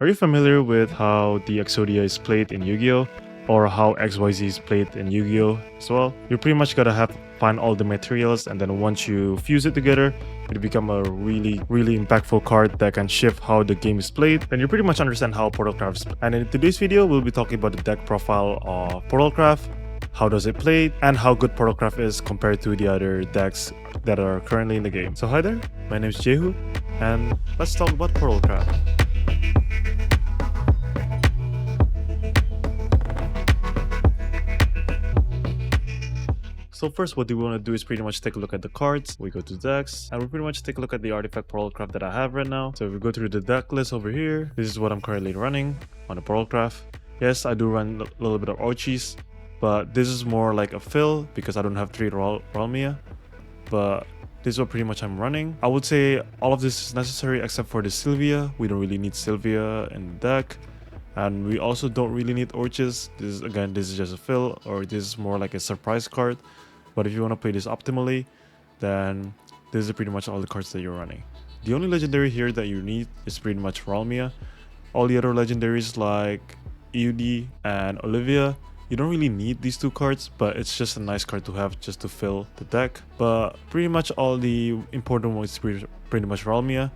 Are you familiar with how the Exodia is played in Yu-Gi-Oh? Or how XYZ is played in Yu-Gi-Oh as well? You pretty much gotta find all the materials, and then once you fuse it together, it become a really impactful card that can shift how the game is played. Then you pretty much understand how Portalcraft is. And in today's video, we'll be talking about the deck profile of Portalcraft, how does it play, and how good Portalcraft is compared to the other decks that are currently in the game. So hi there, my name is Jehu, and let's talk about Portalcraft. So first, what we want to do is pretty much take a look at the cards. We go to decks, and we pretty much take a look at the artifact Portalcraft that I have right now. So if we go through the deck list over here, this is what I'm currently running on the Portalcraft. Yes, I do run a little bit of Archies, but this is more like a fill because I don't have 3 Ralmia. But this is what pretty much I'm running. I would say all of this is necessary except for the Sylvia. We don't really need Sylvia in the deck. And we also don't really need Orches. This is just a fill, or this is more like a surprise card. But if you want to play this optimally, then this is pretty much all the cards that you're running. The only legendary here that you need is pretty much Ralmia. All the other legendaries like EUD and Olivia, you don't really need these 2 cards, but it's just a nice card to have just to fill the deck. But pretty much all the important ones pretty much Ralmia,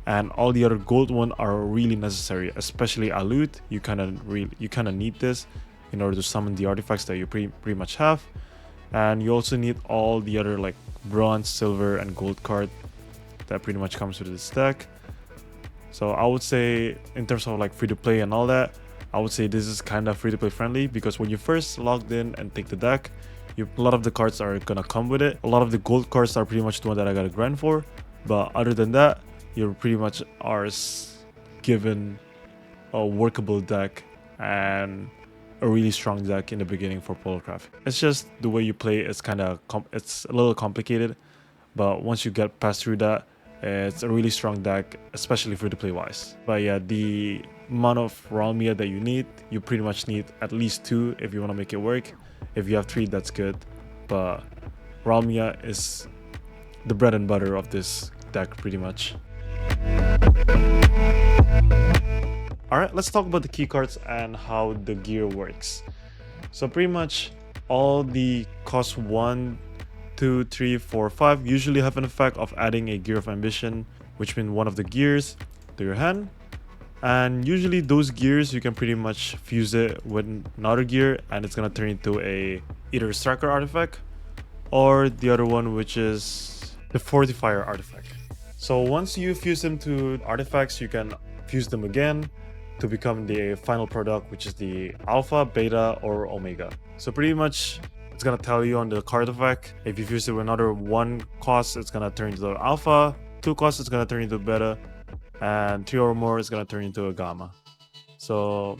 and all the other gold ones are really necessary, especially Alut. You kind of need this in order to summon the artifacts that you pretty much have. And you also need all the other like bronze, silver, and gold card that pretty much comes with this deck. So I would say in terms of like free to play and all that, I would say this is kind of free to play friendly, because when you first logged in and take the deck, a lot of the cards are gonna come with it. A lot of the gold cards are pretty much the one that I gotta grind for, but other than that, you pretty much are given a workable deck and a really strong deck in the beginning for Portalcraft. It's just the way you play is it's a little complicated, but once you get past through that, it's a really strong deck, especially free to play wise. But yeah, the amount of Ralmia that you need, you pretty much need at least 2 if you want to make it work. If you have 3, that's good, but Ralmia is the bread and butter of this deck pretty much. Alright, let's talk about the key cards and how the gear works. So pretty much all the cost 1, 2, 3, 4, 5 usually have an effect of adding a Gear of Ambition, which means one of the gears, to your hand. And usually those gears you can pretty much fuse it with another gear, and it's gonna turn into either a Striker artifact or the other one, which is the Fortifier artifact. So once you fuse them to artifacts, you can fuse them again to become the final product, which is the Alpha, Beta, or Omega. So pretty much it's gonna tell you on the card effect, if you fuse it with another 1 cost, it's gonna turn into Alpha, 2 costs, it's gonna turn into Beta, and 3 or more is gonna turn into a Gamma. So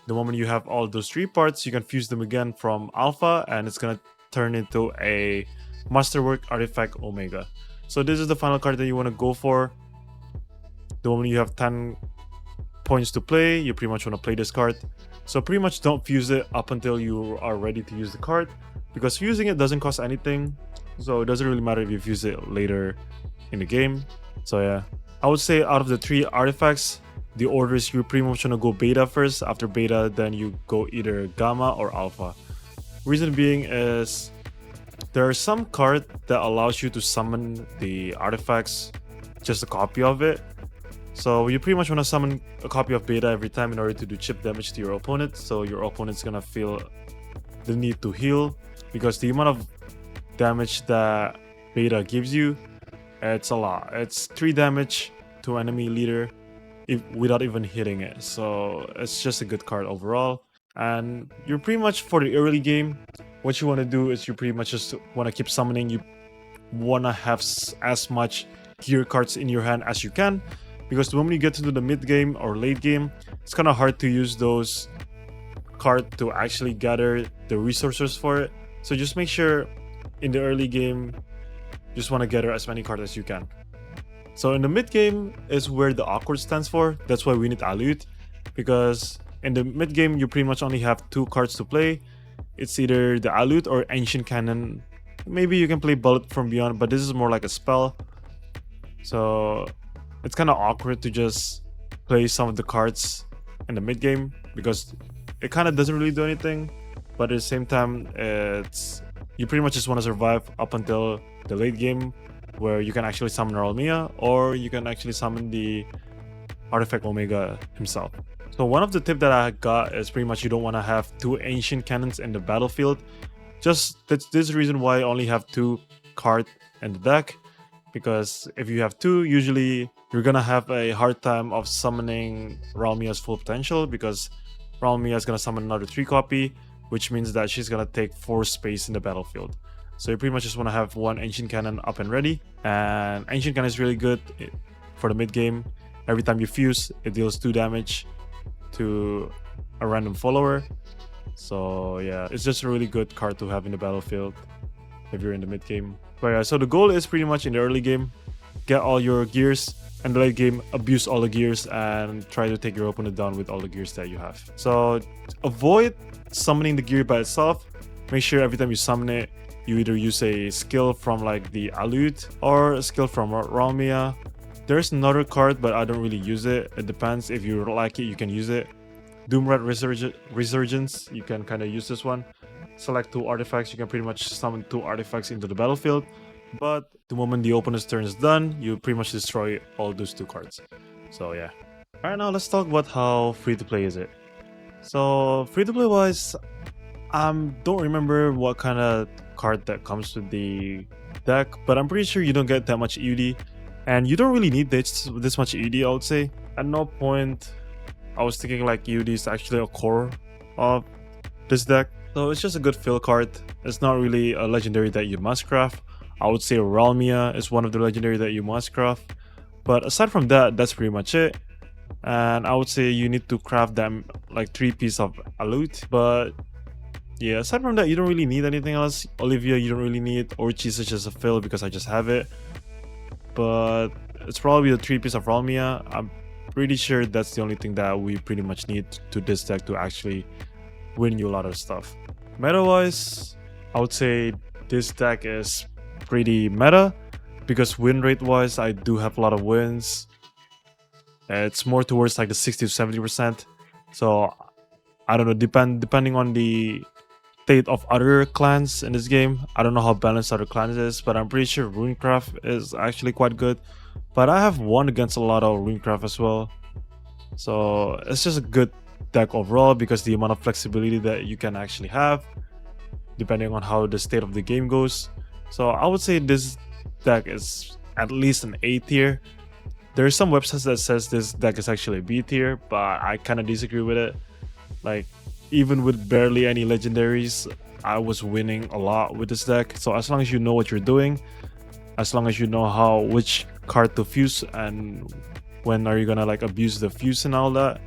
the moment you have all those 3 parts, you can fuse them again from Alpha, and it's gonna turn into a Masterwork Artifact Omega. So this is the final card that you want to go for. The moment you have 10 points to play, you pretty much want to play this card. So pretty much don't fuse it up until you are ready to use the card, because fusing it doesn't cost anything, so it doesn't really matter if you fuse it later in the game. So yeah, I would say out of the 3 artifacts, the order is you pretty much want to go Beta first. After Beta, then you go either Gamma or Alpha. Reason being is there are some cards that allows you to summon the artifacts, just a copy of it. So you pretty much want to summon a copy of Beta every time in order to do chip damage to your opponent. So your opponent's gonna feel the need to heal, because the amount of damage that Beta gives you, it's a lot. It's 3 damage to enemy leader without even hitting it. So it's just a good card overall. And you're pretty much, for the early game, what you want to do is you pretty much just want to keep summoning. You want to have as much gear cards in your hand as you can, because the moment you get to the mid game or late game, it's kind of hard to use those cards to actually gather the resources for it. So just make sure in the early game, you just want to gather as many cards as you can. So in the mid game is where the awkward stands for. That's why we need Alut, because in the mid game you pretty much only have 2 cards to play. It's either the Alut or Ancient Cannon. Maybe you can play Bullet from Beyond, but this is more like a spell. So it's kind of awkward to just play some of the cards in the mid game because it kind of doesn't really do anything, but at the same time, it's you pretty much just want to survive up until the late game, where you can actually summon Ralmia, or you can actually summon the Artifact Omega himself. So one of the tips that I got is pretty much you don't want to have 2 ancient cannons in the battlefield. Just this reason why I only have 2 cards in the deck, because if you have 2, usually you're gonna have a hard time of summoning Ralmia's full potential, because Ralmia is gonna summon another 3 copy, which means that she's gonna take 4 space in the battlefield. So you pretty much just want to have 1 ancient cannon up and ready, and ancient cannon is really good for the mid game. Every time you fuse, it deals 2 damage to a random follower. So yeah, it's just a really good card to have in the battlefield if you're in the mid game. But yeah, so the goal is pretty much in the early game, get all your gears, and the late game, abuse all the gears and try to take your opponent down with all the gears that you have. So avoid summoning the gear by itself. Make sure every time you summon it, you either use a skill from like the Alute or a skill from Ralmia. There's another card, but I don't really use it. It depends. If you like it, you can use it. Doomrat Resurgence, you can kind of use this one. Select 2 artifacts, you can pretty much summon 2 artifacts into the battlefield. But the moment the opponent's turn is done, you pretty much destroy all those 2 cards. So yeah. Alright, now let's talk about how free to play is it. So free to play wise, don't remember what kind of card that comes with the deck, but I'm pretty sure you don't get that much EUD. And you don't really need this much EUD, I would say. At no point I was thinking like EUD is actually a core of this deck. So it's just a good fill card. It's not really a legendary that you must craft. I would say Ralmia is one of the legendary that you must craft. But aside from that, that's pretty much it. And I would say you need to craft them like 3 pieces of Alute. But yeah, aside from that, you don't really need anything else. Olivia, you don't really need. Orchis is just a fill because I just have it. But it's probably the 3 piece of Ralmia. I'm pretty sure that's the only thing that we pretty much need to this deck to actually win you a lot of stuff. Meta wise, I would say this deck is pretty meta, because win rate wise, I do have a lot of wins. It's more towards like the 60 to 70%. So I don't know, depending on the state of other clans in this game. I don't know how balanced other clans is, but I'm pretty sure Runecraft is actually quite good. But I have won against a lot of Runecraft as well. So it's just a good deck overall, because the amount of flexibility that you can actually have depending on how the state of the game goes. So I would say this deck is at least an A tier. There are some websites that says this deck is actually a B tier, but I kind of disagree with it. Like, even with barely any legendaries, I was winning a lot with this deck. So as long as you know what you're doing, as long as you know which card to fuse and when are you gonna like abuse the fuse and all that,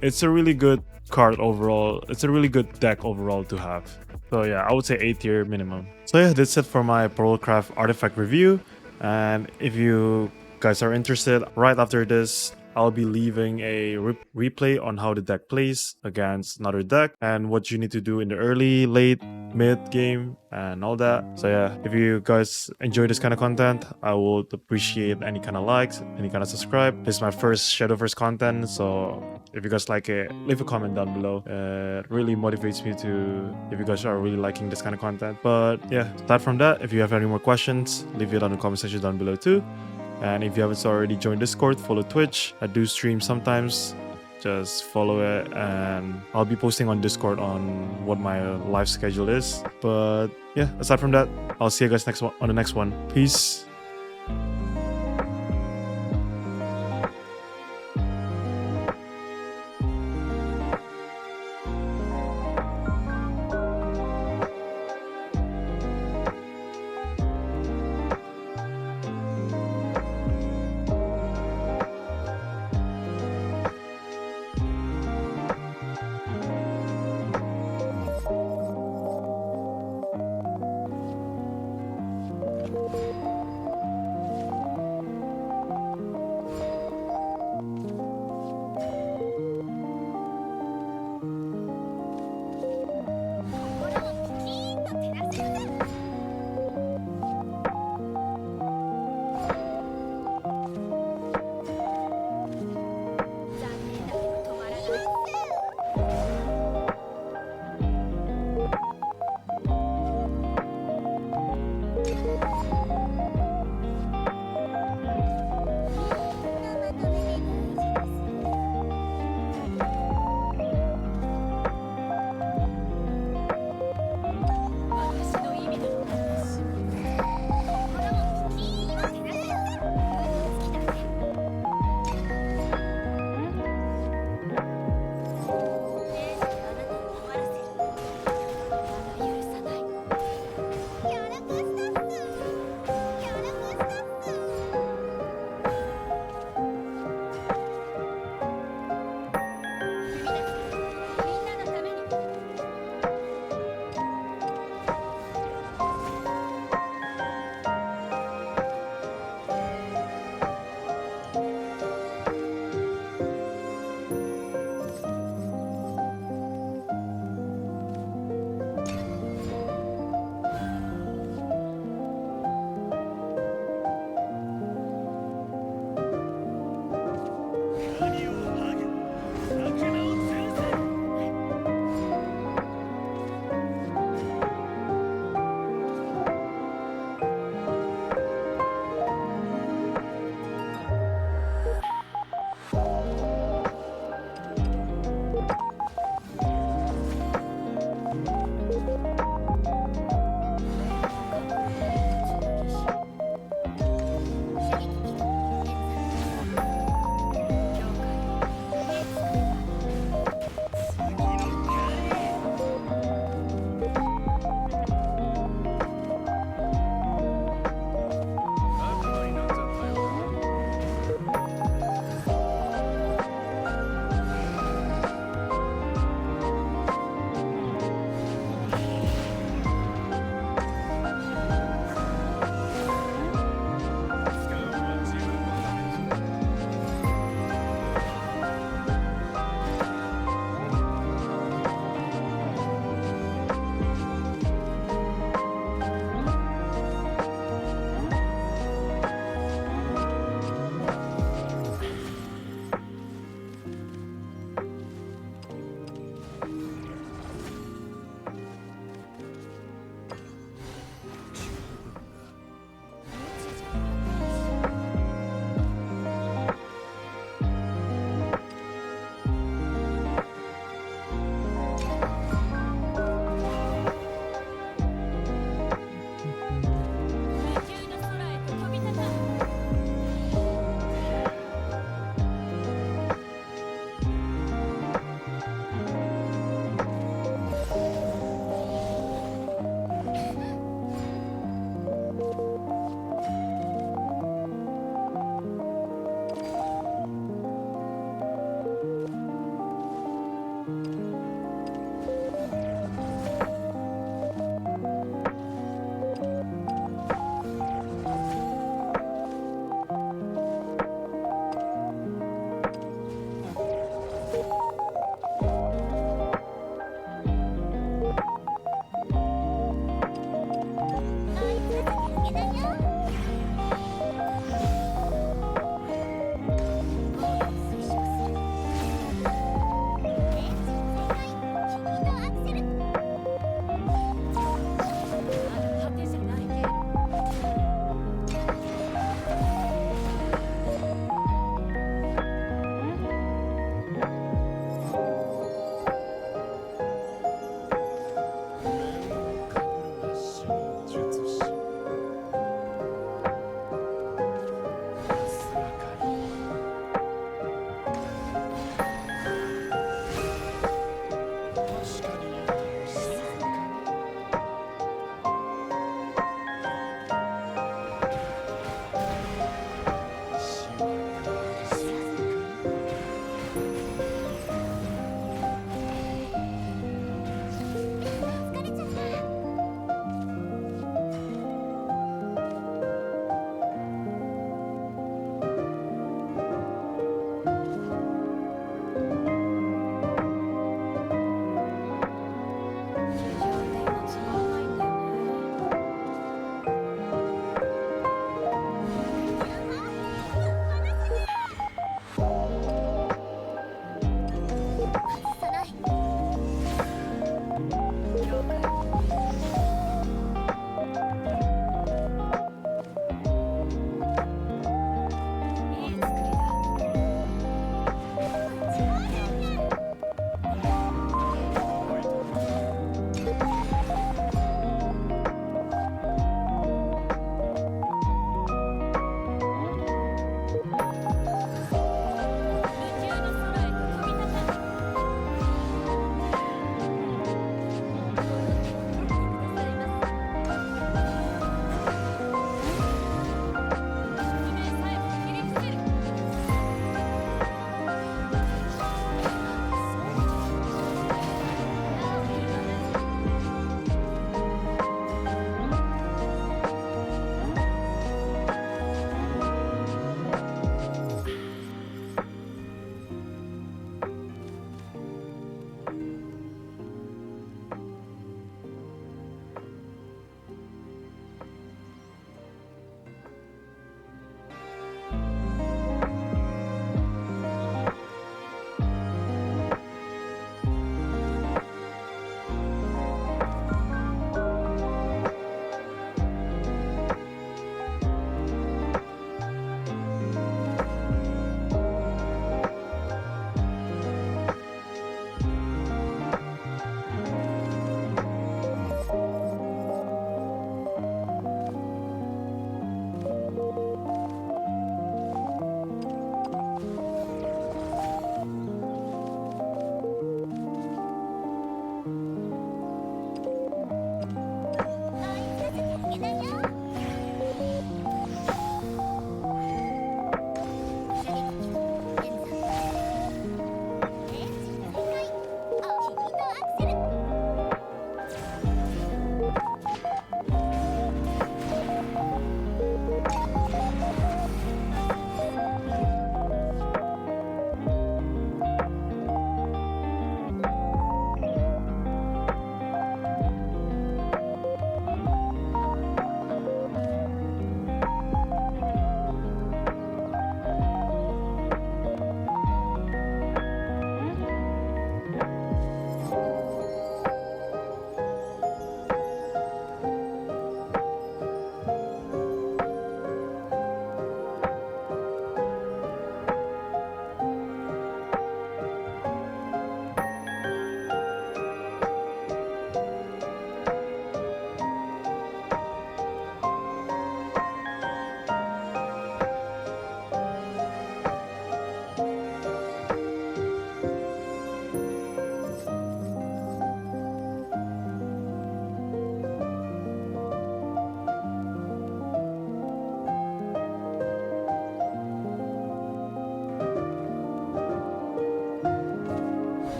it's a really good card overall. It's a really good deck overall to have. So yeah, I would say A tier minimum. So yeah, that's it for my Portalcraft artifact review. And if you guys are interested, right after this, I'll be leaving a replay on how the deck plays against another deck and what you need to do in the early, late, mid game and all that. So yeah, if you guys enjoy this kind of content, I would appreciate any kind of likes, any kind of subscribe. This is my first Shadowverse content, so if you guys like it, leave a comment down below. It really motivates me to, if you guys are really liking this kind of content. But yeah, aside from that, if you have any more questions, leave it on the comment section down below too. And if you haven't already joined Discord, follow Twitch. I do stream sometimes. Just follow it, and I'll be posting on Discord on what my live schedule is. But yeah, aside from that, I'll see you guys on the next one. Peace.